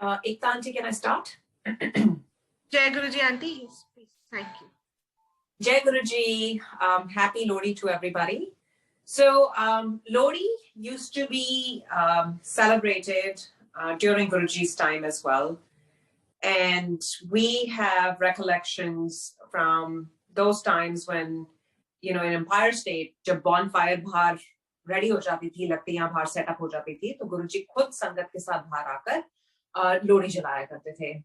Ekta Aunty, can I start? Jai Guruji Aunty, yes, please. Thank you. Jai Guruji, happy Lodi to everybody. So Lodi used to be celebrated during Guruji's time as well. And we have recollections from those times when, in Empire State, जब bonfire बाहर ready हो जाती थी, लकड़ियां बाहर set up हो जाती थी, तो गुरुजी खुद संगत के साथ बाहर आकर लोहड़ी जलाया करते थे.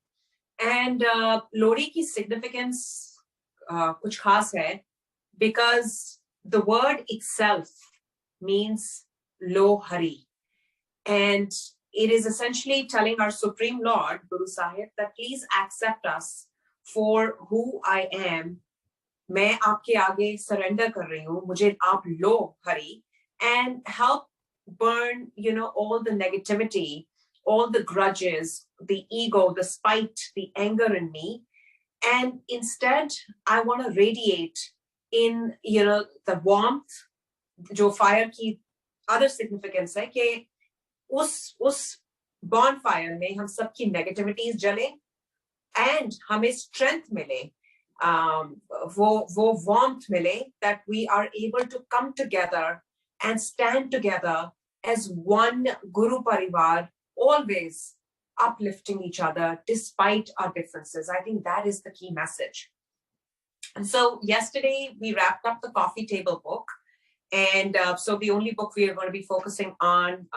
And लोहड़ी की significance कुछ खास है, because the word itself means Lo Hari, and it is essentially telling our Supreme Lord, Guru Sahib, that please accept us for who I am. मैं आपके आगे surrender कर रही हूँ, मुझे आप लो Hari, and help burn, all the negativity, all the grudges, the ego, the spite, the anger in me. And instead, I want to radiate in, the warmth, जो fire की other significance है कि उस bonfire में हम सबकी negativities जले and हमें strength मिले, वो warmth मिले, that we are able to come together and stand together as one Guru Parivar, always uplifting each other despite our differences. I think that is the key message. And so yesterday we wrapped up the coffee table book, and so the only book we are going to be focusing on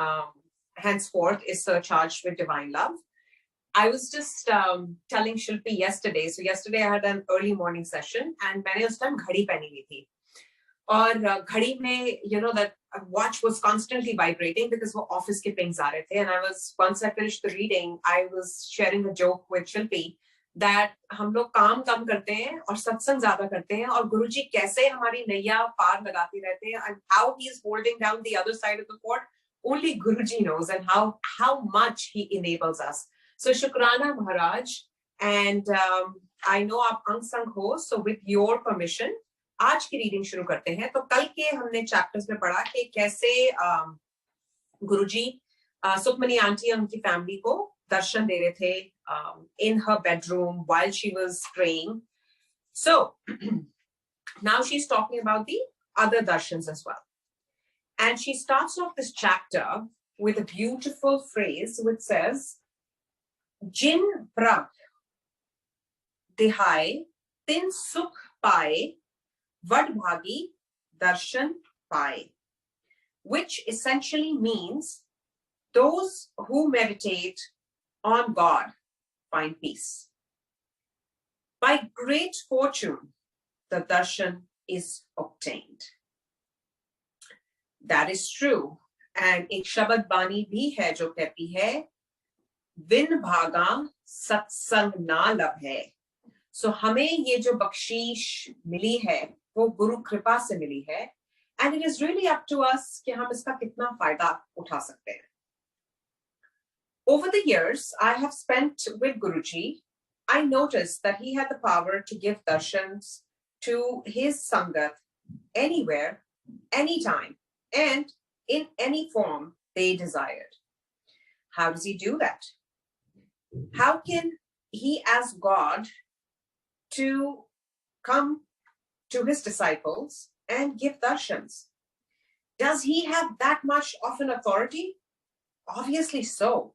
henceforth is Surcharge with Divine Love. I was just telling Shilpi yesterday. So yesterday I had an early morning session, and मैंने उस time घड़ी पहनी हुई थी. और घड़ी में, that watch was constantly vibrating because वो office के pings आ रहे थे. And once I finished the reading, I was sharing a joke with Shilpi that हम लोग काम कम करते हैं और सत्संग ज्यादा करते हैं, और गुरुजी कैसे हमारी नैया पार लगाते रहते हैं, and how he is holding down the other side of the fort, only Guruji knows, and how much he enables us. So Shukrana Maharaj, and I know आप unsung हो, so with your permission, आज की reading शुरू करते हैं. तो कल के हमने चैप्टर्स में पढ़ा कि कैसे गुरुजी सुखमनी आंटी और उनकी फैमिली को दर्शन दे रहे थे in her bedroom while she was praying. So now she's talking about the other darshans as well. And she starts off this chapter with a beautiful phrase which says, Jin prab dihai tin sukh paye vadbhagi darshan paye, which essentially means those who meditate on God find peace. By great fortune, the darshan is obtained. That is true. And एक शब्द बानी भी है जो कहती है, win भागा सत्संग ना लभ है. So हमें ये जो बख्शीश मिली है, वो गुरु कृपा से मिली है. And it is really up to us कि हम इसका कितना फायदा उठा सकते हैं. Over the years I have spent with Guruji, I noticed that he had the power to give darshans to his sangat anywhere, anytime, and in any form they desired. How does he do that? How can he ask God to come to his disciples and give darshans? Does he have that much of an authority? Obviously so.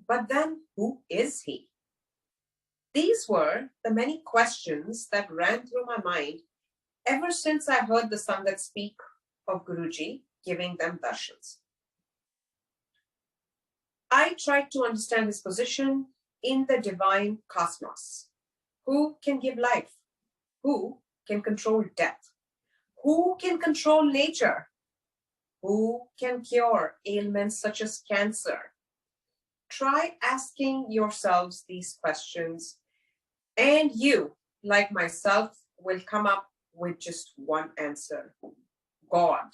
But then who is he? These were the many questions that ran through my mind ever since I heard the Sangat speak of Guruji giving them darshans. I tried to understand his position in the divine cosmos. Who can give life? Who can control death? Who can control nature? Who can cure ailments such as cancer? Try asking yourselves these questions, and you, like myself, will come up with just one answer: God,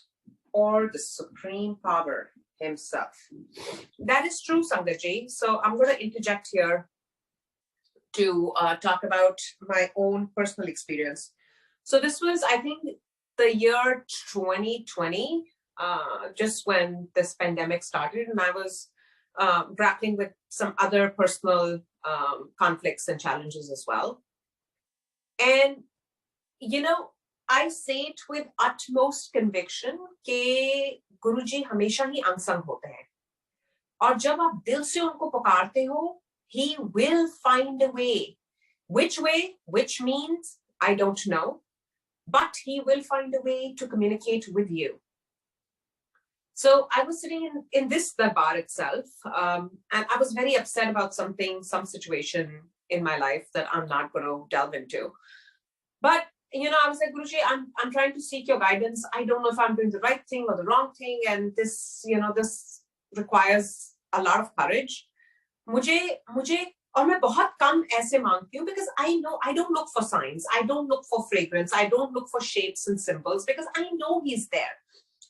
or the Supreme Power himself. That is true, Sangaji. So I'm going to interject here to talk about my own personal experience. So this was, I think, the year 2020, just when this pandemic started, and I was grappling with some other personal conflicts and challenges as well. And, you know, I say it with utmost conviction कि गुरुजी हमेशा ही unsung होते हैं और जब आप दिल से उनको पुकारते हो, he will find a way. Which way, which means, I don't know, but he will find a way to communicate with you. So I was sitting in this darbar itself, and I was very upset about something, some situation in my life that I'm not going to delve into. But, you know, I was like, Guruji, I'm trying to seek your guidance. I don't know if I'm doing the right thing or the wrong thing. And this, you know, this requires a lot of courage. और मैं बहुत कम ऐसे मांगती हूँ because I know I don't look for signs, I don't look for fragrance, I don't look for shapes and symbols because I know he's there.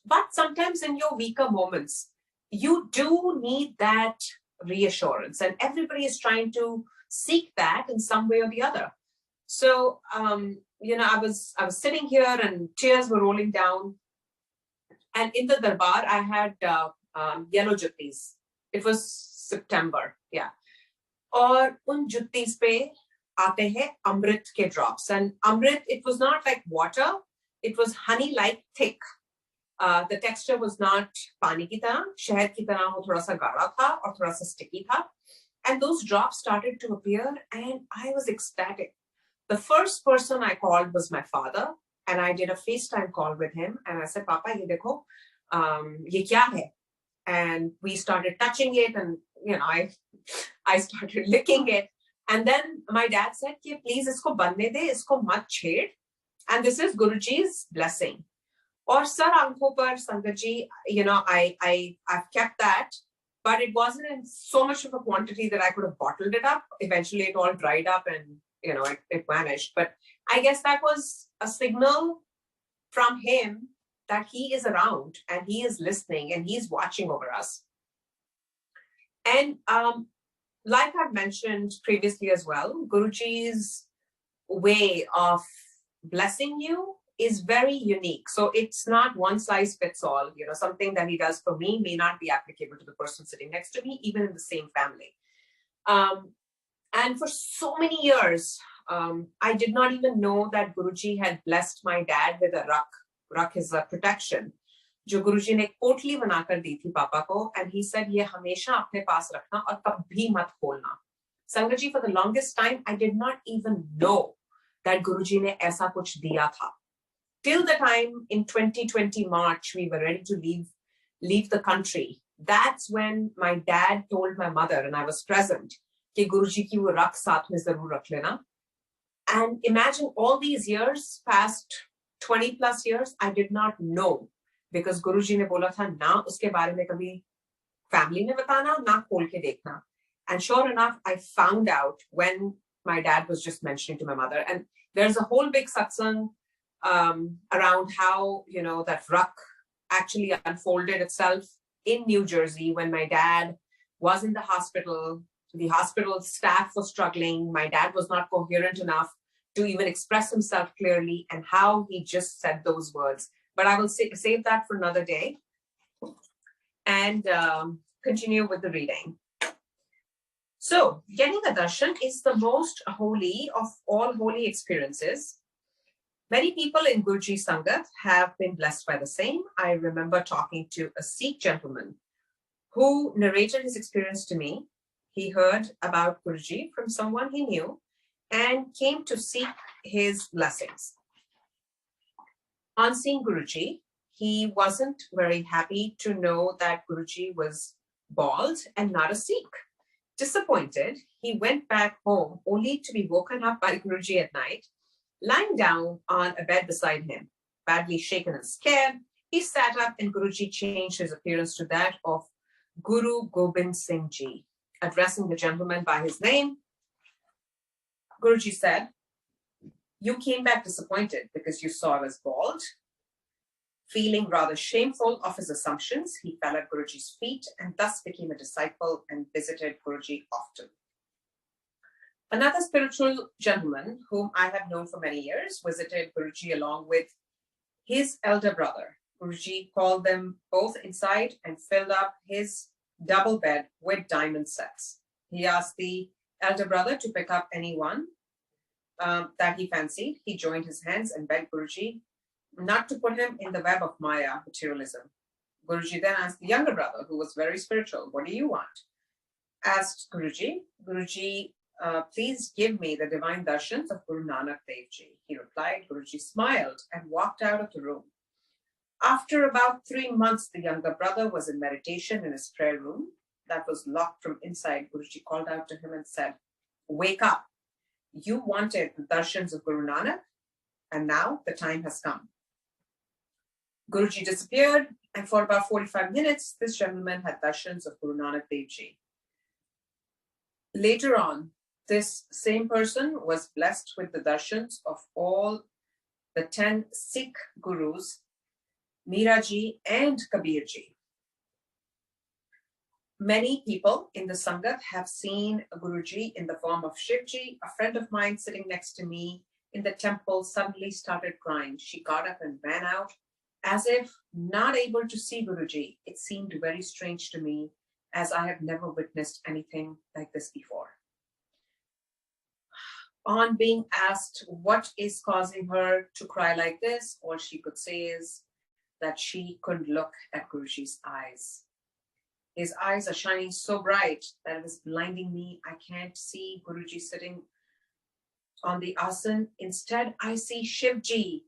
But sometimes in your weaker moments, you do need that reassurance, and everybody is trying to seek that in some way or the other. So, you know, I was sitting here and tears were rolling down, and in the darbar I had yellow juttis. It was September, yeah. और उन जुत्तीस पे आते हैं अमृत के drops, and Amrit, it was not like water, it was honey like thick. The texture was not पानी की तरह, शहद की तरह, वो थोड़ा सा गाढ़ा था और थोड़ा सा sticky था, and those drops started to appear and I was ecstatic. The first person I called was my father, and I did a FaceTime call with him, and I said, Papa, ये देखो, ये क्या है? And we started touching it, and you know, I started licking it, and then my dad said, "Ki please isko banne de, isko mat chhed, and this is Guruji's blessing." Or sir aankhon par Sangatji, you know, I've kept that, but it wasn't in so much of a quantity that I could have bottled it up. Eventually, it all dried up, and you know, it vanished. But I guess that was a signal from him that he is around and he is listening and he's watching over us. And like I've mentioned previously as well, Guruji's way of blessing you is very unique. So it's not one size fits all. You know, something that he does for me may not be applicable to the person sitting next to me, even in the same family. And for so many years, I did not even know that Guruji had blessed my dad with a rak. Rak is a protection. जो गुरुजी ने पोटली बनाकर दी थी पापा को, and he said ये हमेशा अपने पास रखना और कभी मत खोलना. संगत जी, for the longest time I did not even know that गुरुजी ने ऐसा कुछ दिया था. Till the time in 2020 March we were ready to leave the country. That's when my dad told my mother, and I was present, कि गुरुजी की वो रख साथ में जरूर रख लेना. And imagine all these years, past 20 plus years, I did not know, because Guruji ने बोला था ना उसके बारे में कभी family में बताना, ना खोल के देखना. And sure enough, I found out when my dad was just mentioning to my mother. And there's a whole big satsang around how, you know, that rak actually unfolded itself in New Jersey when my dad was in the hospital. The hospital staff was struggling. My dad was not coherent enough to even express himself clearly, and how he just said those words. But I will save that for another day and continue with the reading. So, getting a darshan is the most holy of all holy experiences. Many people in Guruji Sangat have been blessed by the same. I remember talking to a Sikh gentleman who narrated his experience to me. He heard about Guruji from someone he knew and came to seek his blessings. On seeing Guruji, he wasn't very happy to know that Guruji was bald and not a Sikh. Disappointed, he went back home only to be woken up by Guruji at night, lying down on a bed beside him. Badly shaken and scared, he sat up, and Guruji changed his appearance to that of Guru Gobind Singh Ji. Addressing the gentleman by his name, Guruji said, "You came back disappointed because you saw I was bald." Feeling rather shameful of his assumptions, he fell at Guruji's feet and thus became a disciple and visited Guruji often. Another spiritual gentleman whom I have known for many years visited Guruji along with his elder brother. Guruji called them both inside and filled up his double bed with diamond sets. He asked the elder brother to pick up anyone that he fancied. He joined his hands and begged Guruji not to put him in the web of Maya, materialism. Guruji then asked the younger brother, who was very spiritual, "What do you want?" Asked Guruji, "Guruji, please give me the divine darshans of Guru Nanak Dev Ji." He replied. Guruji smiled and walked out of the room. After about 3 months, the younger brother was in meditation in his prayer room that was locked from inside. Guruji called out to him and said, "Wake up. You wanted the darshans of Guru Nanak, and now the time has come." Guruji disappeared, and for about 45 minutes, this gentleman had darshans of Guru Nanak Dev Ji. Later on, this same person was blessed with the darshans of all the 10 Sikh gurus, Meera Ji and Kabir Ji. Many people in the Sangat have seen Guruji in the form of Shivji. A friend of mine sitting next to me in the temple suddenly started crying. She got up and ran out as if not able to see Guruji. It seemed very strange to me, as I have never witnessed anything like this before. On being asked what is causing her to cry like this, all she could say is that she couldn't look at Guruji's eyes. His eyes are shining so bright that it is blinding me. I can't see Guruji sitting on the asan. Instead, I see Shivji.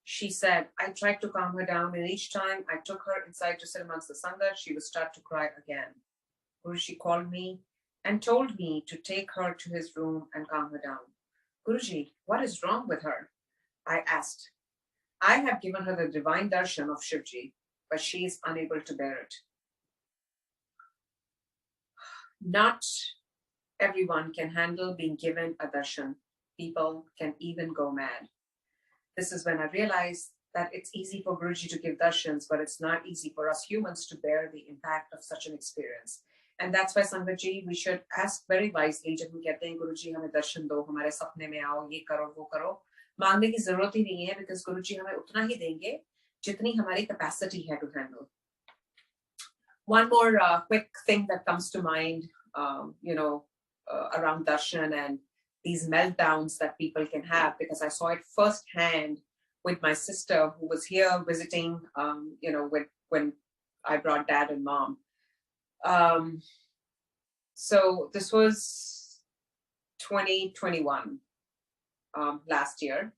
She said, I tried to calm her down, and each time I took her inside to sit amongst the Sangat, she would start to cry again. Guruji called me and told me to take her to his room and calm her down. Guruji, what is wrong with her? I asked. I have given her the divine darshan of Shivji, but she is unable to bear it. Not everyone can handle being given a darshan. People can even go mad. This is when I realized that it's easy for Guruji to give darshans, but it's not easy for us humans to bear the impact of such an experience. And that's why Sangat ji, we should ask very wisely. जब हम कहते हैं Guruji हमें दर्शन दो, हमारे सपने में आओ, ये करो, वो करो, मांगने की जरूरत ही नहीं है, because Guruji हमें उतना ही देंगे जितनी हमारी capacity है to handle. One more quick thing that comes to mind, around darshan and these meltdowns that people can have, because I saw it firsthand with my sister who was here visiting, when I brought dad and mom. So this was 2021, last year.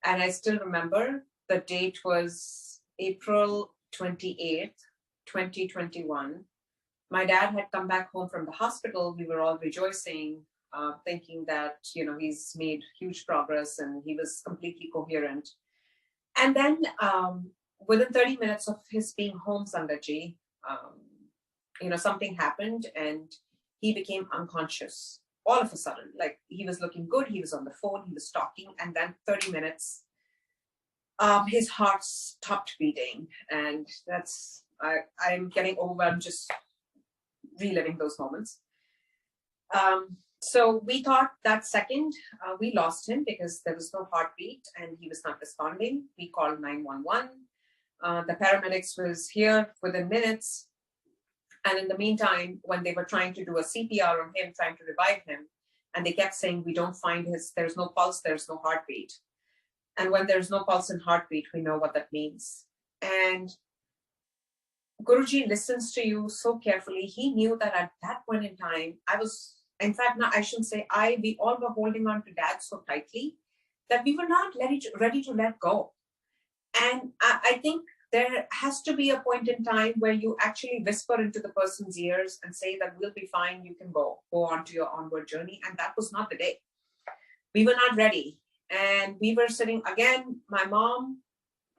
And I still remember the date was April 28th, 2021. My dad had come back home from the hospital. We were all rejoicing, thinking that, he's made huge progress and he was completely coherent. And then within 30 minutes of his being home, Sangatji, something happened and he became unconscious all of a sudden. Like, he was looking good, he was on the phone, he was talking, and then 30 minutes, his heart stopped beating. And I'm getting overwhelmed just reliving those moments. So we thought that second we lost him because there was no heartbeat and he was not responding. We called 911. The paramedics was here within minutes. And in the meantime, when they were trying to do a CPR on him, trying to revive him, and they kept saying, we don't find there's no pulse, there's no heartbeat. And when there's no pulse and heartbeat, we know what that means. And Guruji listens to you so carefully. He knew that at that point in time, we all were holding on to dad so tightly that we were not ready to let go. And I think there has to be a point in time where you actually whisper into the person's ears and say that we'll be fine, you can go on to your onward journey. And that was not the day. We were not ready. And we were sitting, again, my mom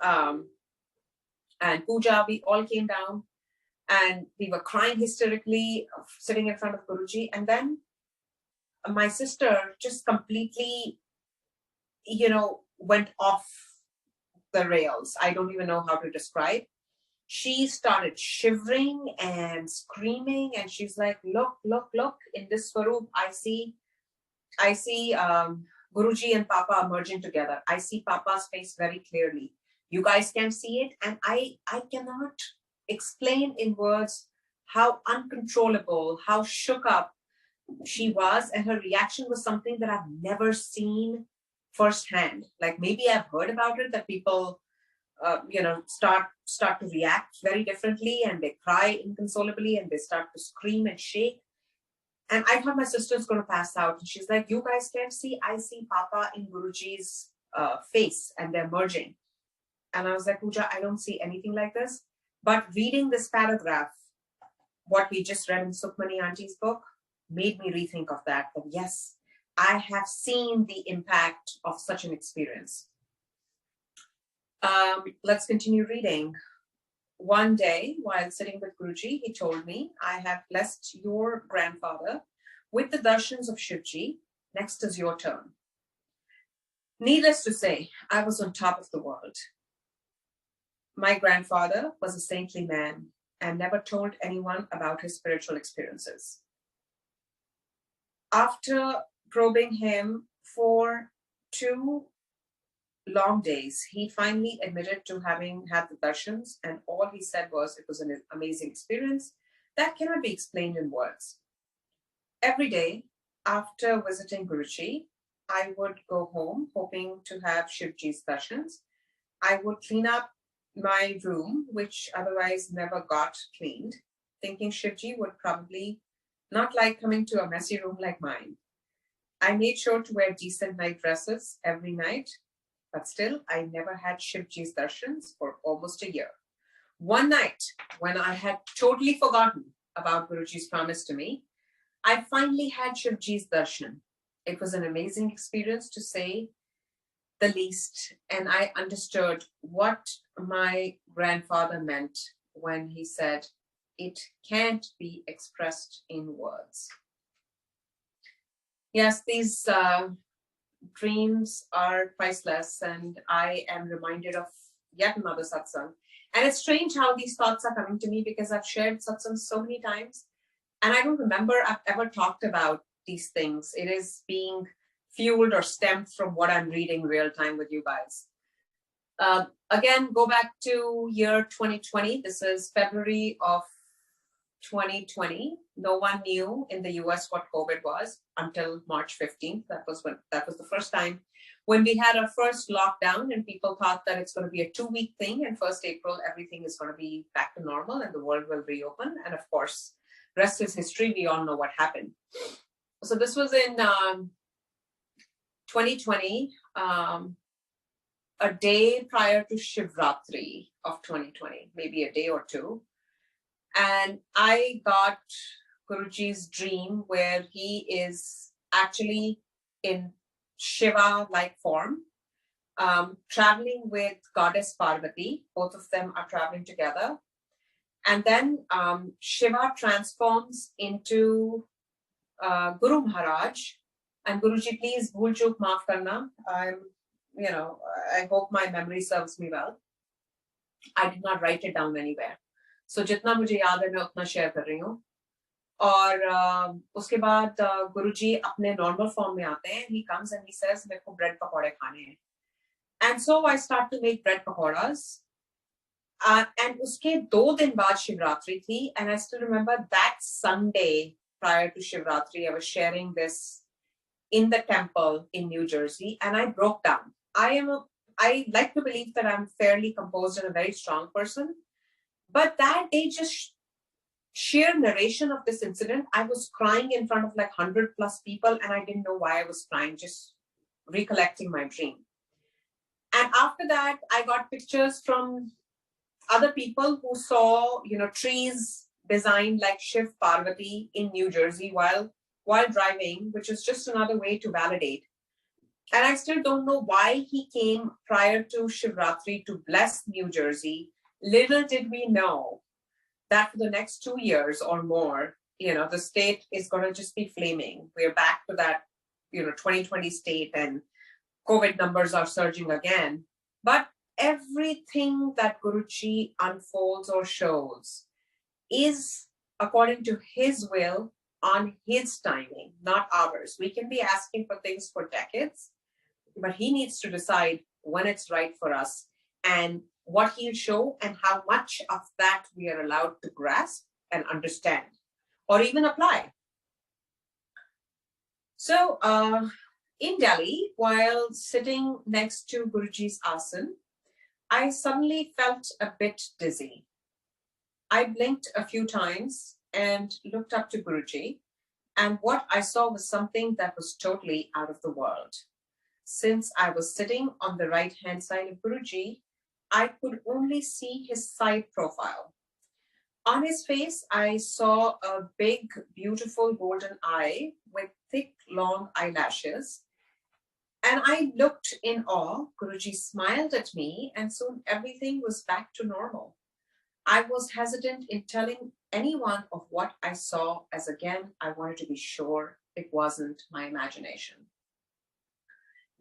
and Pooja, we all came down and we were crying hysterically, sitting in front of Guruji. And then my sister just completely, went off the rails. I don't even know how to describe. She started shivering and screaming, and she's like, look, in this Swaroop, I see Guruji and Papa emerging together. I see Papa's face very clearly. You guys can see it, and I cannot explain in words how uncontrollable, how shook up she was, and her reaction was something that I've never seen firsthand. Like maybe I've heard about it, that people, start to react very differently, and they cry inconsolably, and they start to scream and shake. And I thought my sister's going to pass out, and she's like, "You guys can't see. I see Papa in Guruji's face, and they're merging." And I was like, "Pooja, I don't see anything like this." But reading this paragraph, what we just read in Sukhmani Auntie's book, made me rethink of that. That yes, I have seen the impact of such an experience. Let's continue reading. One day, while sitting with Guruji, he told me, "I have blessed your grandfather with the darshans of Shivji. Next is your turn." Needless to say, I was on top of the world. My grandfather was a saintly man and never told anyone about his spiritual experiences. After probing him for 2 long days, he finally admitted to having had the darshans, and all he said was it was an amazing experience that cannot be explained in words. Every day after visiting Guruji, I would go home hoping to have Shivji's darshans. I would clean up my room, which otherwise never got cleaned, thinking Shivji would probably not like coming to a messy room like mine. I made sure to wear decent night dresses every night, but still, I never had Shivji's darshans for almost a year. One night, when I had totally forgotten about Guruji's promise to me, I finally had Shivji's darshan. It was an amazing experience, to say the least, and I understood what my grandfather meant when he said, "It can't be expressed in words." Yes, these dreams are priceless, and I am reminded of yet another satsang. And it's strange how these thoughts are coming to me, because I've shared satsangs so many times, and I don't remember I've ever talked about these things. It is being fueled or stemmed from what I'm reading real time with you guys. Again, go back to year 2020. This is February of 2020. No one knew in the US what COVID was until March 15th. That was the first time when we had our first lockdown, and people thought that it's going to be a 2-week thing, and 1st April everything is going to be back to normal and the world will reopen. And of course, rest is history. We all know what happened. So this was in 2020, a day prior to Shivratri of 2020, maybe a day or two. And I got Guruji's dream where he is actually in Shiva-like form, traveling with Goddess Parvati. Both of them are traveling together. And then Shiva transforms into Guru Maharaj. And Guruji, please, bhul chuk maaf karna. I hope my memory serves me well. I did not write it down anywhere. So जितना मुझे याद है मैं उतना share कर रही हूँ. और उसके बाद गुरुजी अपने नॉर्मल फॉर्म में आते हैं. He comes and he says मेरे को ब्रेड पकौड़े खाने हैं. And so I start to make bread pakoras. And उसके 2 दिन बाद शिवरात्रि थी. And I still remember that Sunday prior to Shivratri, I was sharing this in the temple in New Jersey, and I broke down. I like to believe that I'm fairly composed and a very strong person. But that day, just sheer narration of this incident, I was crying in front of like 100 plus people, and I didn't know why I was crying, just recollecting my dream. And after that, I got pictures from other people who saw, trees designed like Shiv Parvati in New Jersey while driving, which is just another way to validate. And I still don't know why he came prior to Shivratri to bless New Jersey. Little did we know that for the next 2 years or more, the state is going to just be flaming. We're back to that, 2020 state, and COVID numbers are surging again. But everything that Guruji unfolds or shows is according to his will, on his timing, not ours. We can be asking for things for decades, but he needs to decide when it's right for us and what he'll show and how much of that we are allowed to grasp and understand or even apply. So in Delhi, while sitting next to Guruji's asan, I suddenly felt a bit dizzy. I blinked a few times and looked up to Guruji, and what I saw was something that was totally out of the world. Since I was sitting on the right hand side of Guruji, I could only see his side profile. On his face, I saw a big, beautiful golden eye with thick, long eyelashes. And I looked in awe. Guruji smiled at me, and soon everything was back to normal. I was hesitant in telling anyone of what I saw, as again, I wanted to be sure it wasn't my imagination.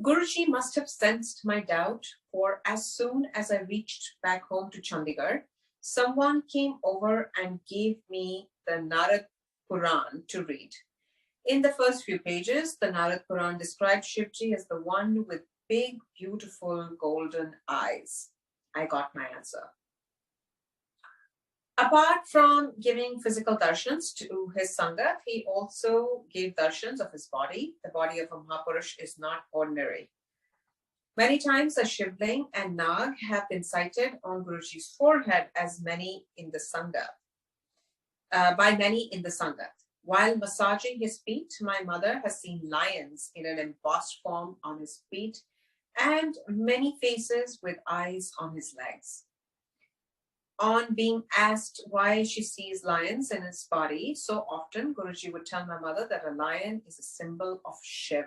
Guruji must have sensed my doubt, for as soon as I reached back home to Chandigarh, someone came over and gave me the Narad Puran to read. In the first few pages, the Narad Puran described Shivji as the one with big, beautiful golden eyes. I got my answer. Apart from giving physical darshans to his Sangat, he also gave darshans of his body. The body of a Mahapurush is not ordinary. Many times a Shivling and Nag have been sighted on Guruji's forehead as many in the Sangat, by many in the Sangat. While massaging his feet, my mother has seen lions in an embossed form on his feet and many faces with eyes on his legs. On being asked why she sees lions in his body so often, Guruji would tell my mother that a lion is a symbol of Shiv.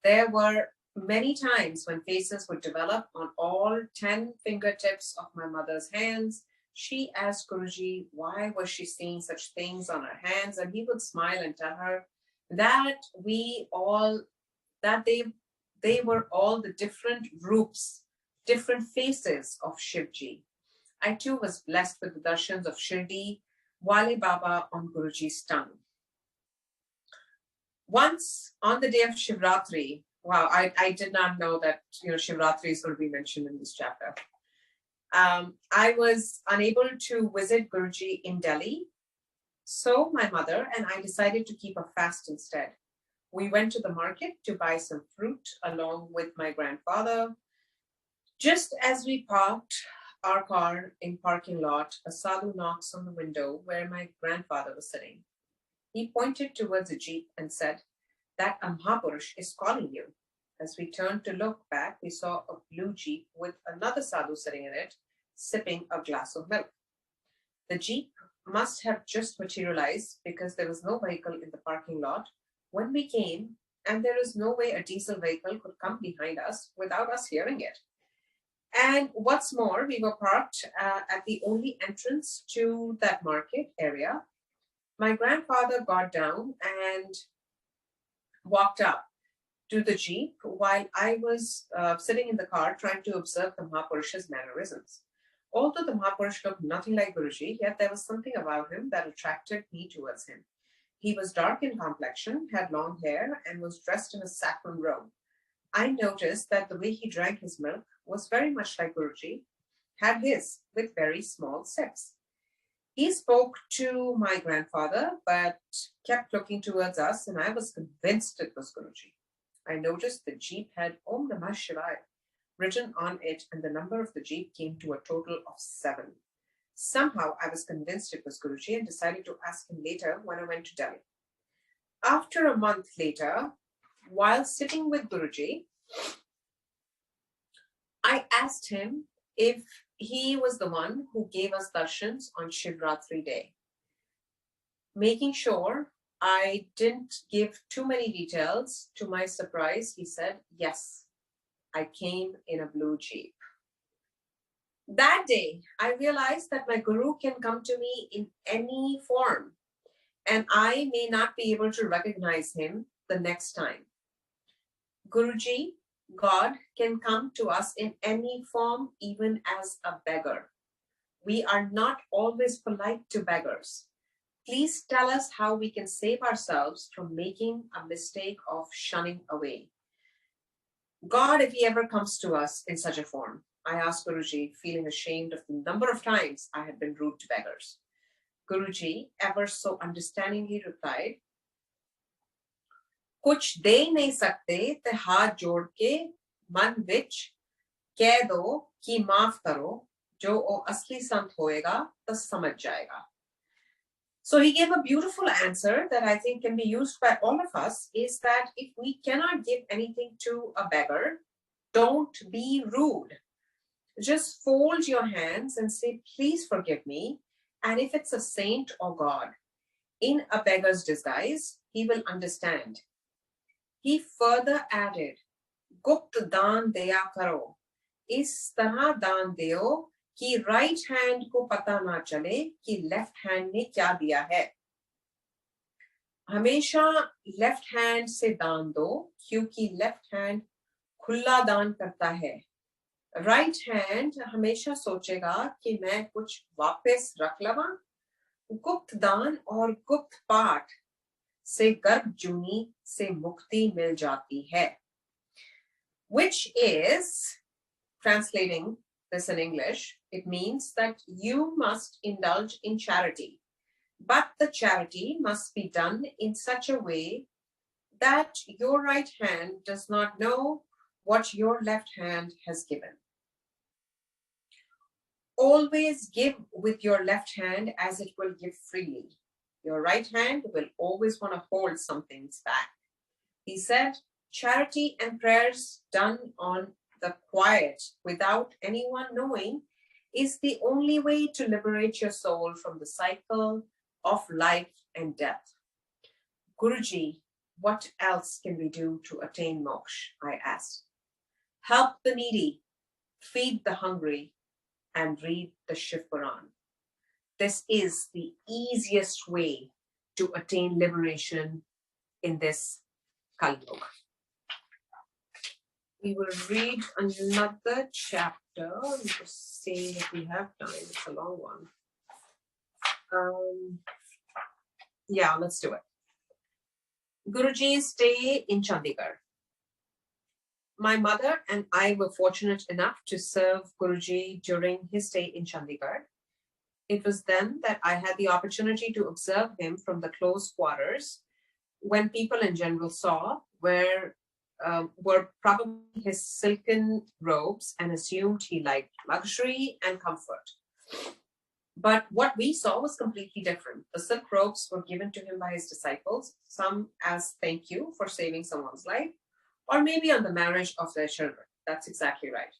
There were many times when faces would develop on all 10 fingertips of my mother's hands. She asked Guruji why was she seeing such things on her hands, and he would smile and tell her that they were all the different roops, different faces of Shivji. I too was blessed with the darshans of Shirdi, Wale Baba on Guruji's tongue. Once on the day of Shivratri, wow, I did not know that Shivratri is going to be mentioned in this chapter. I was unable to visit Guruji in Delhi, so my mother and I decided to keep a fast instead. We went to the market to buy some fruit along with my grandfather. Just as we parked our car in parking lot, a sadhu knocks on the window where my grandfather was sitting. He pointed towards a jeep and said that a Mahapurush is calling you. As we turned to look back, we saw a blue jeep with another sadhu sitting in it, sipping a glass of milk. The jeep must have just materialized because there was no vehicle in the parking lot when we came, and there is no way a diesel vehicle could come behind us without us hearing it. And what's more, we were parked at the only entrance to that market area. My grandfather got down and walked up to the jeep while I was sitting in the car trying to observe the Mahapurush's mannerisms. Although the Mahapurush looked nothing like Guruji, yet there was something about him that attracted me towards him. He was dark in complexion, had long hair, and was dressed in a saffron robe. I noticed that the way he drank his milk was very much like Guruji had his, with very small sips. He spoke to my grandfather, but kept looking towards us, and I was convinced it was Guruji. I noticed the jeep had Om Namah Shivaya written on it, and the number of the jeep came to a total of 7. Somehow I was convinced it was Guruji and decided to ask him later when I went to Delhi. After a month later, while sitting with Guruji, I asked him if he was the one who gave us darshans on Shivratri day. Making sure I didn't give too many details, to my surprise, he said, yes, I came in a blue jeep. That day, I realized that my Guru can come to me in any form, and I may not be able to recognize him the next time. Guruji, God, can come to us in any form, even as a beggar. We are not always polite to beggars. Please tell us how we can save ourselves from making a mistake of shunning away. God, if he ever comes to us in such a form, I asked Guruji, feeling ashamed of the number of times I had been rude to beggars. Guruji, ever so understandingly replied, कुछ दे नहीं सकते ते हाथ जोड़ के मन विच कह दो कि माफ करो जो ओ असली संत होएगा तो समझ जाएगा. So he gave a beautiful answer that I think can be used by all of us, is that if we cannot give anything to a beggar, don't be rude. Just fold your hands and say, please forgive me. And if it's a saint or God in a beggar's disguise, he will understand. He further added, Gupt daan deya karo. Is tarah daan deo कि right hand को पता ना चले कि left hand ने क्या दिया है. हमेशा लेफ्ट हैंड से दान दो क्योंकि लेफ्ट हैंड खुला दान करता है. राइट हैंड हमेशा सोचेगा कि मैं कुछ वापस रख लवा. गुप्त दान और गुप्त पाठ से गर्भ जूनी से मुक्ति मिल जाती है. Which is, translating this in English, it means that you must indulge in charity, but the charity must be done in such a way that your right hand does not know what your left hand has given. Always give with your left hand as it will give freely. Your right hand will always want to hold some things back. He said, charity and prayers done on the quiet without anyone knowing is the only way to liberate your soul from the cycle of life and death. Guruji, what else can we do to attain moksha? I asked. Help the needy, feed the hungry, and read the Shiv Puran. This is the easiest way to attain liberation in this Kali Yuga. We will read another chapter. Let me just see if we have time. It's a long one. Yeah, let's do it. Guruji's stay in Chandigarh. My mother and I were fortunate enough to serve Guruji during his stay in Chandigarh. It was then that I had the opportunity to observe him from the close quarters, when people in general saw were probably his silken robes and assumed he liked luxury and comfort. But what we saw was completely different. The silk robes were given to him by his disciples, some as thank you for saving someone's life, or maybe on the marriage of their children. That's exactly right.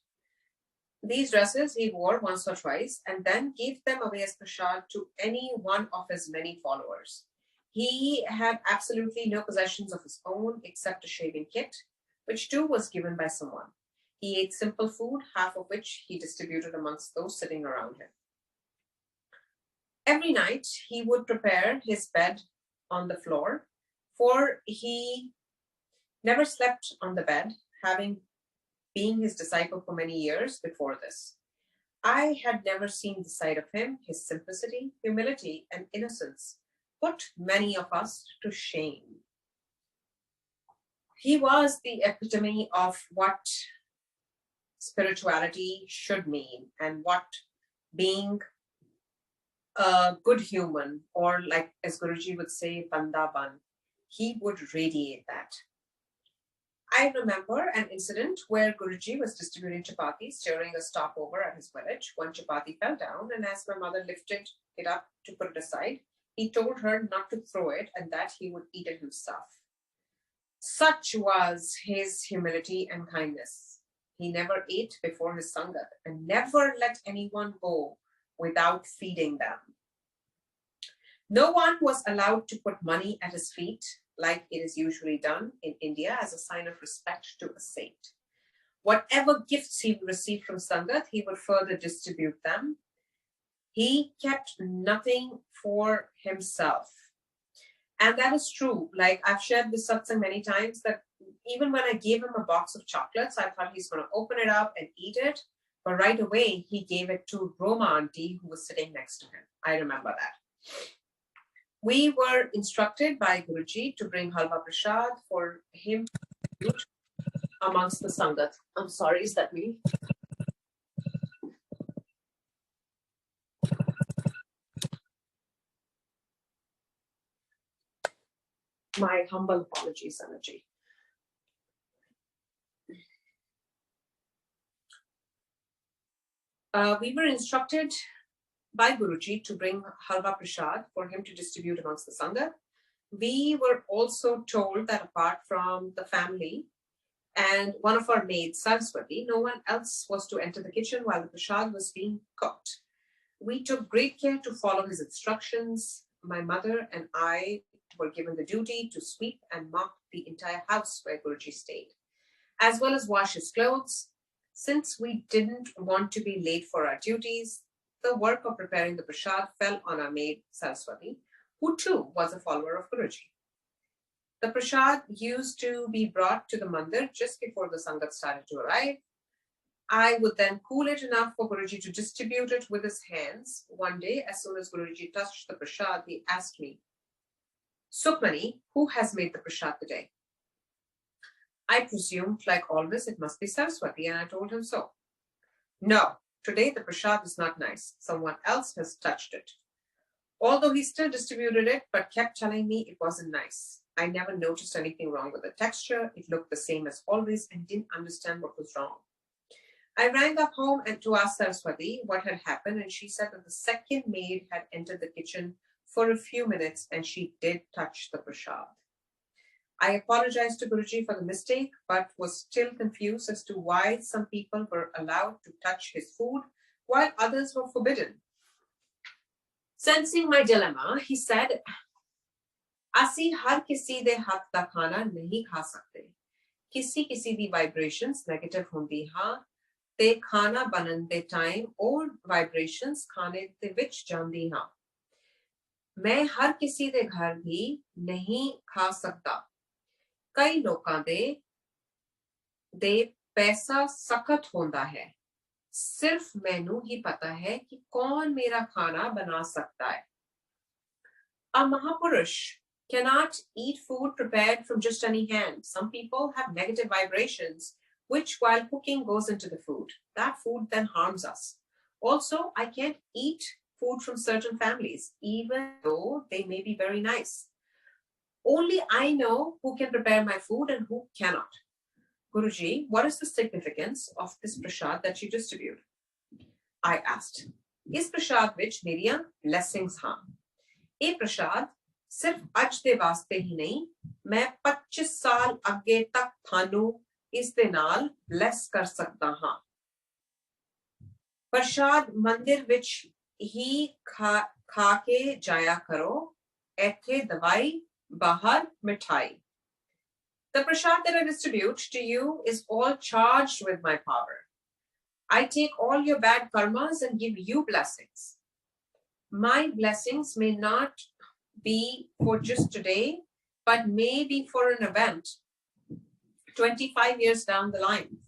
These dresses he wore once or twice and then gave them away as prasad to any one of his many followers. He had absolutely no possessions of his own except a shaving kit, which too was given by someone. He ate simple food, half of which he distributed amongst those sitting around him. Every night he would prepare his bed on the floor, for he never slept on the bed, having been his disciple for many years before this. I had never seen the side of him. His simplicity, humility, and innocence put many of us to shame. He was the epitome of what spirituality should mean and what being a good human, or like as Guruji would say, Banda Ban, he would radiate that. I remember an incident where Guruji was distributing chapatis during a stopover at his village. One chapati fell down, and as my mother lifted it up to put it aside, he told her not to throw it and that he would eat it himself. Such was his humility and kindness. He never ate before his sangat and never let anyone go without feeding them. No one was allowed to put money at his feet like it is usually done in India as a sign of respect to a saint. Whatever gifts he received from Sangat, he would further distribute them. He kept nothing for himself. And that is true. Like I've shared this satsang many times, that even when I gave him a box of chocolates, I thought he's going to open it up and eat it. But right away, he gave it to Roma Aunty, who was sitting next to him. I remember that. We were instructed by Guruji to bring halwa prasad for him to distribute amongst the sangat. I'm sorry, is that me? My humble apologies, Sanaji. We were instructed by Guruji to bring halwa prasad for him to distribute amongst the Sangha. We were also told that apart from the family and one of our maids, Saraswati, no one else was to enter the kitchen while the prasad was being cooked. We took great care to follow his instructions. My mother and I were given the duty to sweep and mop the entire house where Guruji stayed, as well as wash his clothes. Since we didn't want to be late for our duties, the work of preparing the prasad fell on our maid Saraswati, who too was a follower of Guruji. The prasad used to be brought to the mandir just before the Sangat started to arrive. I would then cool it enough for Guruji to distribute it with his hands. One day, as soon as Guruji touched the prasad, he asked me, Sukhmani, who has made the prasad today? I presumed, like always, it must be Saraswati, and I told him so. No, today the prasad is not nice. Someone else has touched it. Although he still distributed it, but kept telling me it wasn't nice. I never noticed anything wrong with the texture. It looked the same as always and didn't understand what was wrong. I rang up home and to ask Saraswati what had happened, and she said that the second maid had entered the kitchen for a few minutes and she did touch the prasad. I apologized to Guruji for the mistake, but was still confused as to why some people were allowed to touch his food while others were forbidden. Sensing my dilemma, he said, ਅਸੀਂ ਹਰ ਕਿਸੇ ਦੇ ਹੱਥ ਦਾ ਖਾਣਾ ਨਹੀਂ ਖਾ ਸਕਦੇ ਕਿਸੇ ਦੀ vibrations negative ਹੁੰਦੀ ਹਾਂ ਤੇ ਖਾਣਾ ਬਣਨ ਦੇ ਟਾਈਮ ਉਹ ਵਾਈਬ੍ਰੇਸ਼ਨਸ ਖਾਣੇ ਦੇ ਵਿੱਚ ਜਾਂਦੀ ਹਾਂ ਮੈਂ ਹਰ ਕਿਸੇ ਦੇ ਘਰ ਵੀ ਨਹੀਂ ਖਾ ਸਕਦਾ ਕਈ ਲੋਕਾਂ ਦੇ ਪੈਸਾ ਸਖਤ ਹੁੰਦਾ ਹੈ ਸਿਰਫ ਮੈਨੂੰ ਹੀ ਪਤਾ ਹੈ ਕਿ ਕੌਣ ਮੇਰਾ ਖਾਣਾ ਬਣਾ ਸਕਦਾ ਹੈ A Mahapurush cannot eat food prepared from just any hand. Some people have negative vibrations, which while cooking goes into the food. That food then harms us. Also, I can't eat food from certain families, even though they may be very nice. Only I know who can prepare my food and who cannot. Guruji, what is the significance of this prasad that you distribute? I asked. Is prasad which meriyan blessings ha? A prasad सिर्फ ਅੱਜ ਦੇ ਵਾਸਤੇ ਹੀ ਨਹੀਂ ਮੈਂ 25 ਸਾਲ ਅੱਗੇ ਤੱਕ ਤੁਹਾਨੂੰ ਇਸ ਦੇ ਨਾਲ ਬਲੈਸ ਕਰ ਸਕਦਾ ਹਾਂ ਪ੍ਰਸ਼ਾਦ ਮੰਦਿਰ ਵਿੱਚ ਹੀ ਖਾ ਕੇ ਜਾਇਆ ਕਰੋ ਇੱਥੇ ਦਵਾਈ ਬਾਹਰ ਮਿਠਾਈ The prasad that I distribute to you is all charged with my power. I take all your bad karmas and give you blessings. My blessings may not be for just today, but maybe for an event 25 years down the line.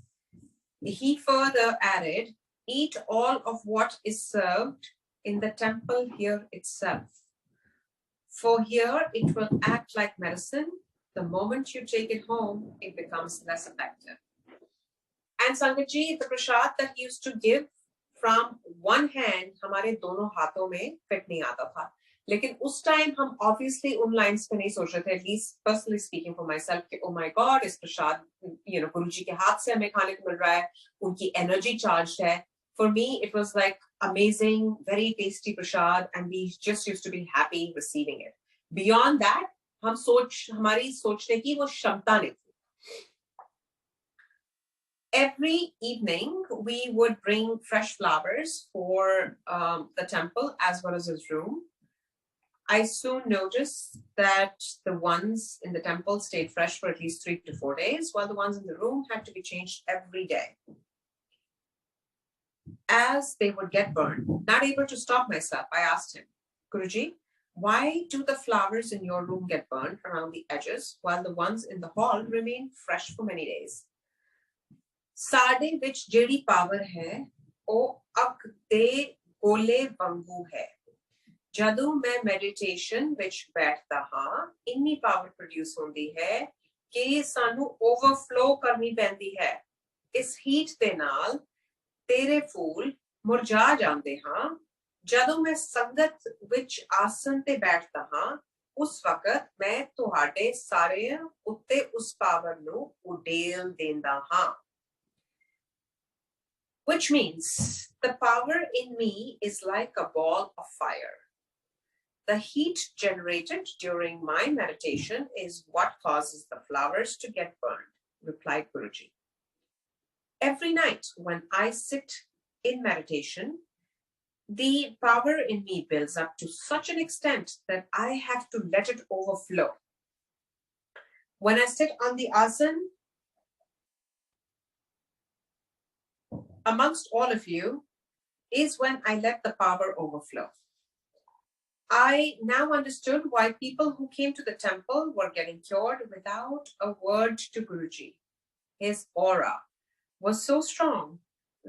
He further added, eat all of what is served in the temple here itself. For here it will act like medicine. The moment you take it home, it becomes less effective. And Sangatji, the prasad that he used to give from one hand, हमारे दोनों हाथों में fit नहीं आता था. लेकिन उस time हम ऑब्वियसली उन लाइंस पे नहीं सोच रहे थे at least personally speaking for my self कि ओ माय गॉड इस प्रसाद गुरुजी के हाथ से हमें खाने को मिल रहा है उनकी एनर्जी चार्ज है for me it was like amazing very tasty prasad and we just used to be happy receiving it beyond that हमारी सोचने की वो क्षमता नहीं थी Every evening we would bring fresh flowers for the temple as well as his room. I soon noticed that the ones in the temple stayed fresh for at least 3 to 4 days, while the ones in the room had to be changed every day. As they would get burned, not able to stop myself, I asked him, Guruji, why do the flowers in your room get burned around the edges while the ones in the hall remain fresh for many days? Sade vich jehdi power hai, oh ak de gole vangu hai. ਜਦੋਂ ਮੈਂ meditation ਵਿੱਚ ਬੈਠਦਾ ਹਾਂ ਇੰਨੀ power produce ਹੁੰਦੀ ਹੈ ਕਿ ਸਾਨੂੰ ਓਵਰਫਲੋ ਕਰਨੀ ਪੈਂਦੀ ਹੈ ਇਸ ਹੀਟ ਦੇ ਨਾਲ ਤੇਰੇ ਫੁੱਲ ਮੁਰਝਾ ਜਾਂਦੇ ਹਾਂ ਜਦੋਂ ਮੈਂ ਸੰਗਤ ਵਿੱਚ ਆਸਨ ਤੇ ਬੈਠਦਾ ਹਾਂ उस वक्त मैं तुहाडे सारे उत्ते उस पावर नु उडेल देंदा हां. Which means the power in me is like a ball of fire. The heat generated during my meditation is what causes the flowers to get burned, replied Guruji. Every night when I sit in meditation, the power in me builds up to such an extent that I have to let it overflow. When I sit on the asan, amongst all of you, is when I let the power overflow. I now understood why people who came to the temple were getting cured without a word to Guruji. His aura was so strong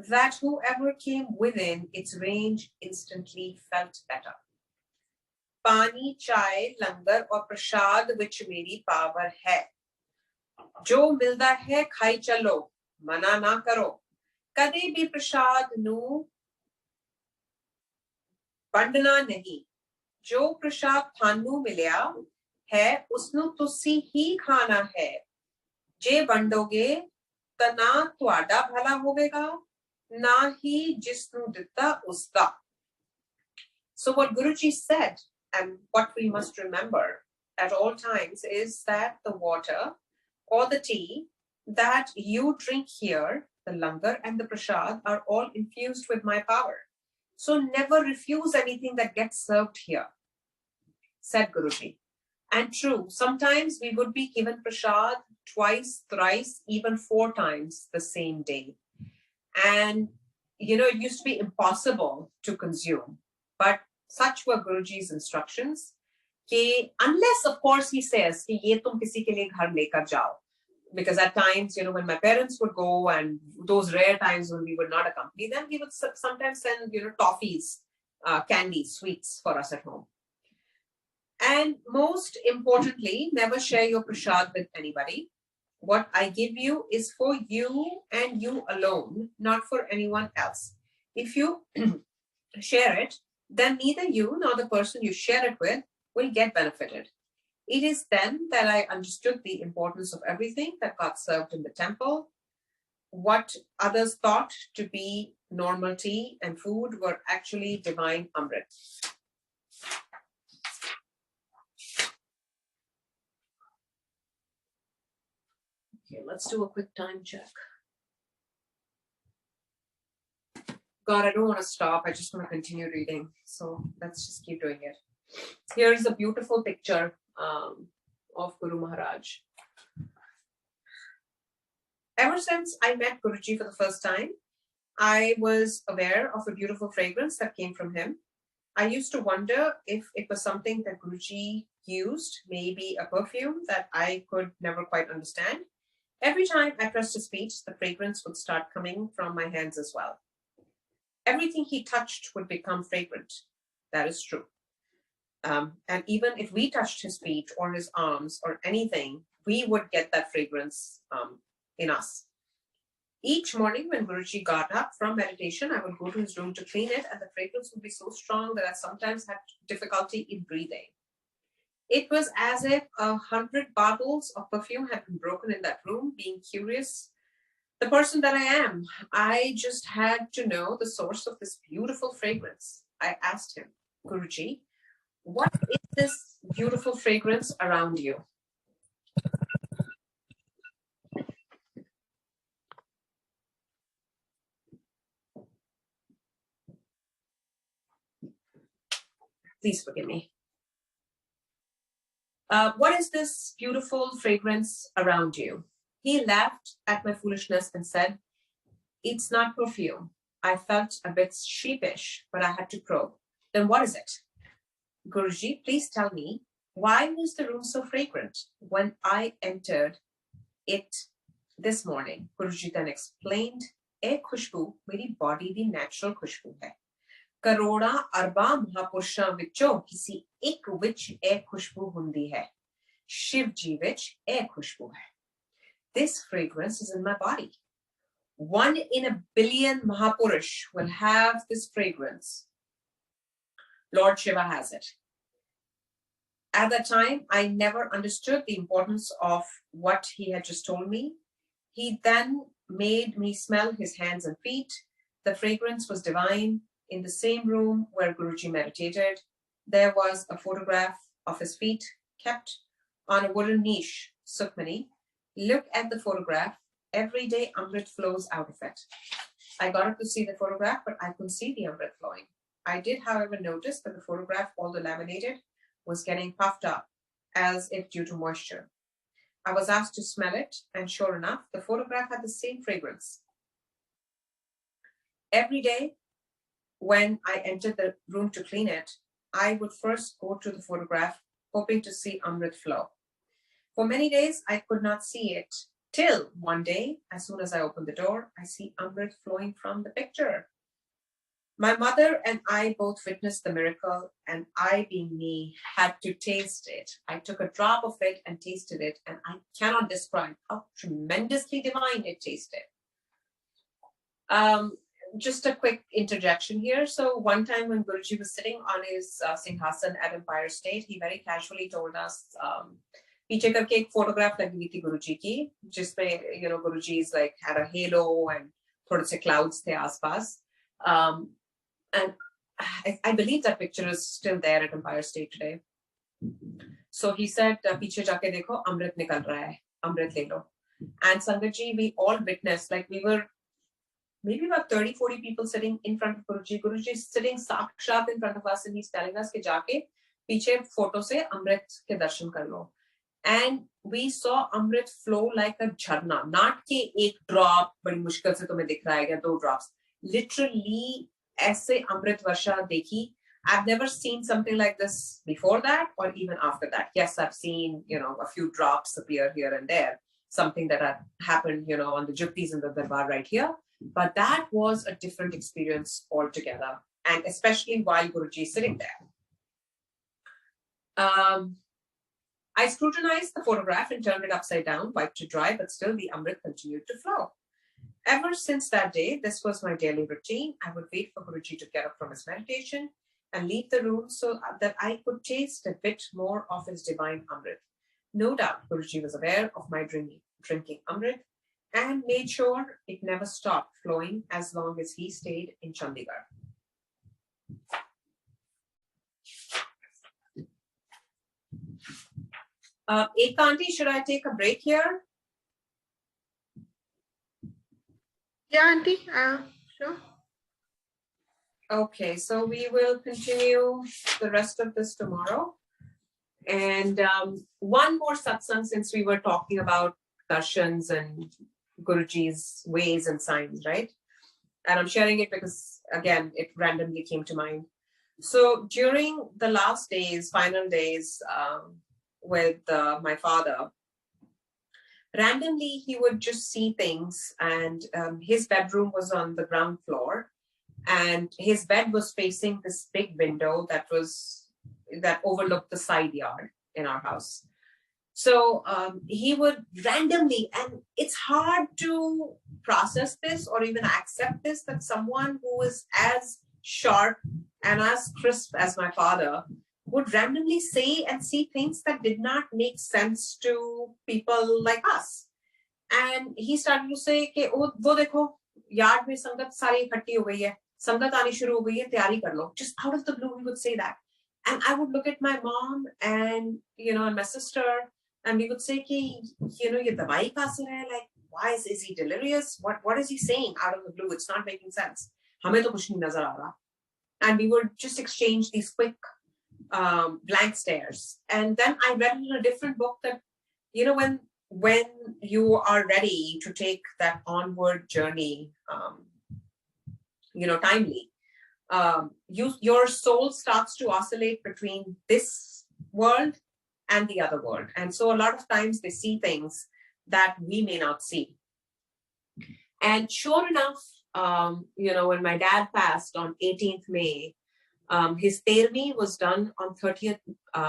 that whoever came within its range instantly felt better. Pani, chai, langar और प्रसाद विच मेरी power है. जो मिलता है खाई चलो, मना ना करो. कदे भी प्रसाद नू वंडना नहीं. जो प्रसाद थानू मिलिया है उसनू तुसी ही खाना है. जे वंडोगे ता ना तुहाडा भला होवेगा ना ही जिसनू दिता उसका. So what Guruji said, and what we must remember at all times, is that the water or the tea that you drink here, the langar and the prasad, are all infused with my power. So never refuse anything that gets served here, said Guruji. And true, sometimes we would be given prasad twice, thrice, even 4 times the same day. And, it used to be impossible to consume. But such were Guruji's instructions. Ki, unless, of course, he says, ki ye tum kisi ke liye ghar lekar jao. Because at times, when my parents would go, and those rare times when we would not accompany them, he would sometimes send, toffees, candies, sweets for us at home. And most importantly, never share your prasad with anybody. What I give you is for you and you alone, not for anyone else. If you share it, then neither you nor the person you share it with will get benefited. It is then that I understood the importance of everything that got served in the temple. What others thought to be normal tea and food were actually divine amrit. Okay, let's do a quick time check. God, I don't want to stop. I just want to continue reading. So let's just keep doing it. Here is a beautiful picture of Guru Maharaj. Ever since I met Guruji for the first time, I was aware of a beautiful fragrance that came from him. I used to wonder if it was something that Guruji used, maybe a perfume that I could never quite understand. Every time I pressed his feet, the fragrance would start coming from my hands as well. Everything he touched would become fragrant. That is true. And even if we touched his feet or his arms or anything, we would get that fragrance in us. Each morning when Guruji got up from meditation, I would go to his room to clean it, and the fragrance would be so strong that I sometimes had difficulty in breathing. It was as if 100 bottles of perfume had been broken in that room. Being curious, the person that I am, I just had to know the source of this beautiful fragrance. I asked him, Guruji, what is this beautiful fragrance around you? Please forgive me. What is this beautiful fragrance around you? He laughed at my foolishness and said, it's not perfume. I felt a bit sheepish, but I had to probe. Then what is it? Guruji, please tell me, why was the room so fragrant when I entered it this morning? Guruji then explained, "Eh khushbu, meri body di natural khushbu hai. Karoda arba mahapursha vicho kisi ek vich eh khushbu hundi hai. Shiv ji vich eh khushbu hai. This fragrance is in my body. 1 in a billion Mahapurush will have this fragrance. Lord Shiva has it. At that time, I never understood the importance of what he had just told me. He then made me smell his hands and feet. The fragrance was divine. In the same room where Guruji meditated, there was a photograph of his feet kept on a wooden niche. Sukhmani, look at the photograph. Every day Amrit flows out of it. I got up to see the photograph, but I couldn't see the Amrit flowing. I did, however, notice that the photograph, although laminated, was getting puffed up as if due to moisture. I was asked to smell it, and sure enough, the photograph had the same fragrance. Every day, when I entered the room to clean it, I would first go to the photograph, hoping to see Amrit flow. For many days, I could not see it, till one day, as soon as I opened the door, I see Amrit flowing from the picture. My mother and I both witnessed the miracle, and I, being me, had to taste it. I took a drop of it and tasted it, and I cannot describe how tremendously divine it tasted. Just a quick interjection here. So one time when Guruji was sitting on his Singhasan at Empire State, he very casually told us, पीछे करके एक photograph लगी हुई थी गुरुजी की, जिसमें Guruji's like had a halo and थोड़े से clouds थे आसपास. And I believe that picture is still there at Empire State today. So he said, पीछे जाके देखो, अमृत निकल रहा है, अमृत ले लो. And Sangatji, we all witnessed, like we were maybe about 30-40 people sitting in front of Guruji. Guruji is sitting sakshat in front of us, and he's telling us कि जाके पीछे photo से अमृत के दर्शन कर लो. And we saw Amrit flow like a jharna. Not कि एक drop बड़ी मुश्किल से तुम्हें दिख रहा है या 2 drops. Literally ऐसे अमृत वर्षा देखी. I've never seen something like this before that or even after that. Yes, I've seen, a few drops appear here and there. Something that had happened, on the Juptis in the Darbar right here. But that was a different experience altogether. And especially while Guruji is sitting there. I scrutinized the photograph and turned it upside down, wiped it dry, but still the Amrit continued to flow. Ever since that day, this was my daily routine. I would wait for Guruji to get up from his meditation and leave the room so that I could taste a bit more of his divine Amrit. No doubt, Guruji was aware of my drinking Amrit and made sure it never stopped flowing as long as he stayed in Chandigarh. Aarti, Aunty, should I take a break here? Yeah, Aunty. Sure. Okay, so we will continue the rest of this tomorrow. And one more satsang, since we were talking about darshans and Guruji's ways and signs, right? And I'm sharing it because, again, it randomly came to mind. So during the last days, final days with my father, randomly he would just see things, and his bedroom was on the ground floor, and his bed was facing this big window that overlooked the side yard in our house. So he would randomly, and it's hard to process this or even accept this, that someone who is as sharp and as crisp as my father would randomly say and see things that did not make sense to people like us. And he started to say, "Ke wo dekho, yard mein sangat sari ikhatti ho gayi hai, sangat aani shuru ho gayi hai, tayari kar lo." Just out of the blue, he would say that. And I would look at my mom and, and my sister, and we would say, "Ki, ye dawai kahan se hai? Like, why is he delirious? What is he saying out of the blue? It's not making sense. Hame to kuch nahi nazar aa raha." And we would just exchange these quick blank stares. And then I read in a different book that, when you are ready to take that onward journey, timely, your soul starts to oscillate between this world and the other world. And so a lot of times they see things that we may not see. And sure enough, when my dad passed on 18th May, his 13th was done on 30th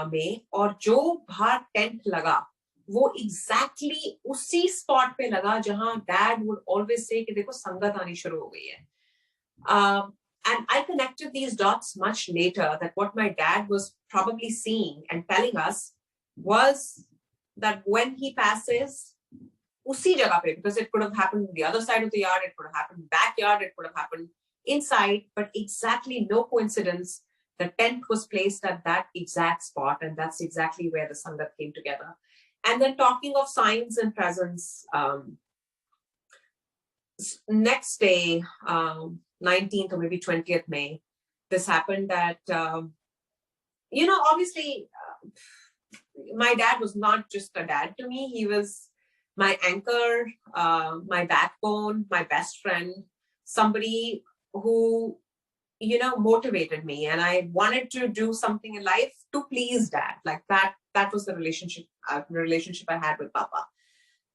May, और जो बाहर tent लगा, वो exactly उसी spot पे लगा जहाँ dad would always say कि देखो संगत आनी शुरू हो गई है. And I connected these dots much later, that what my dad was probably seeing and telling us was that when he passes, usi jagah pe, because it could have happened on the other side of the yard, it could have happened in the backyard, it could have happened inside, but exactly no coincidence, the tent was placed at that exact spot, and that's exactly where the Sangat came together. And then talking of signs and presence, next day, 19th or maybe 20th May, this happened that, obviously, my dad was not just a dad to me. He was my anchor, my backbone, my best friend, somebody who, motivated me. And I wanted to do something in life to please dad. Like that was the relationship I had with Papa.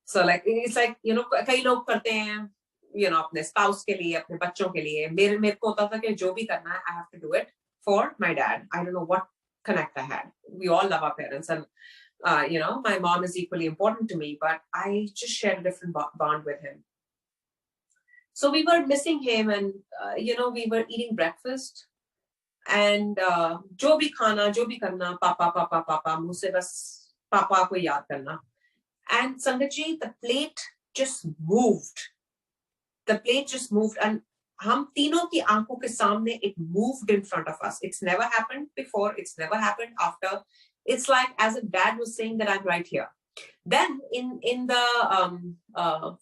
So like, it's like, कई लोग करते हैं, अपने spouse के लिए, अपने बच्चों के लिए. मेरे को होता था कि जो भी करना है, I have to do it for my dad. I don't know what connect I had. We all love our parents, and my mom is equally important to me, but I just shared a different bond with him. So we were missing him, and we were eating breakfast, and jo bhi khana, jo bhi karna, papa, मुंह से बस पापा को याद करना. And Sangatji, the plate just moved. The plate just moved, and हम तीनों की आंखों के सामने, it moved in front of us. It's never happened before. It's never happened after. It's like as if dad was saying that I'm right here. Then in the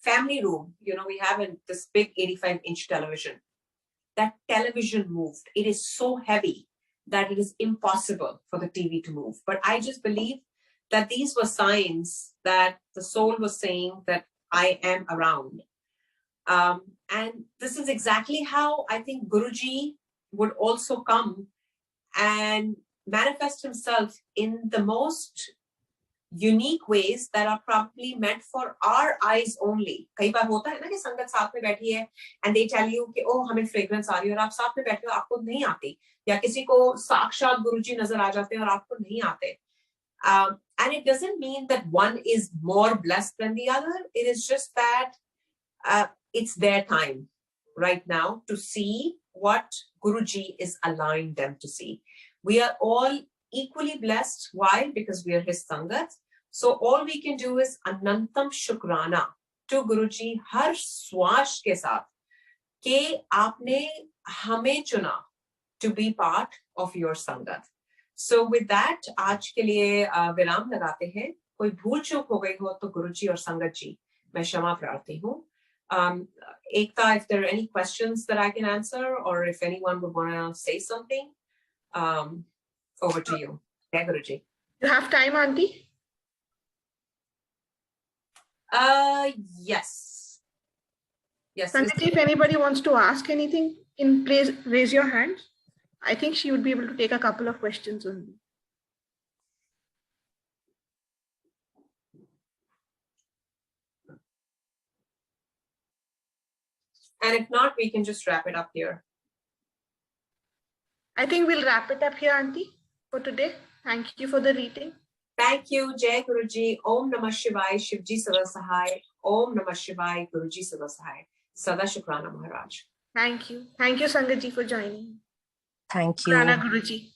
family room, we have this big 85-inch television. That television moved. It is so heavy that it is impossible for the TV to move. But I just believe that these were signs that the soul was saying that I am around. And this is exactly how I think Guruji would also come and manifest himself in the most unique ways that are probably meant for our eyes only. कई बार होता है ना कि संगत साथ में बैठी है and they tell you कि oh हमें fragrance आ रही है और आप साथ में बैठे हो, आपको नहीं आती, या किसी को साक्षात गुरुजी नजर आ जाते हैं और आपको नहीं आते. And it doesn't mean that one is more blessed than the other. It is just that it's their time right now to see what Guruji is allowing them to see. We are all equally blessed. Why? Because we are his Sangat. So all we can do is Anantam Shukrana to Guruji har swash ke saath ke aapne hame chuna to be part of your Sangat. So with that, आज के लिए विराम लगाते हैं. कोई भूल चूक हो गई हो तो गुरुजी और संगत जी मैं क्षमा प्रार्थी हूँ. Ekta, if there are any questions that I can answer, or if anyone would want to say something, over to you. Yeah, Guruji. You have time, Aunty? Yes. Yes. Sanjay, if anybody wants to ask anything, please raise your hand. I think she would be able to take a couple of questions only. And if not, we can just wrap it up here. I think we'll wrap it up here, Aunty, for today. Thank you for the reading. Thank you, Jai Guruji. Om Namah Shivaya, Shivji Sada Sahai. Om Namah Shivaya, Guruji Sada Sahai. Sada Shukrana Maharaj. Thank you. Thank you, Sangaji, for joining. Thank you. Shukrana, Guruji.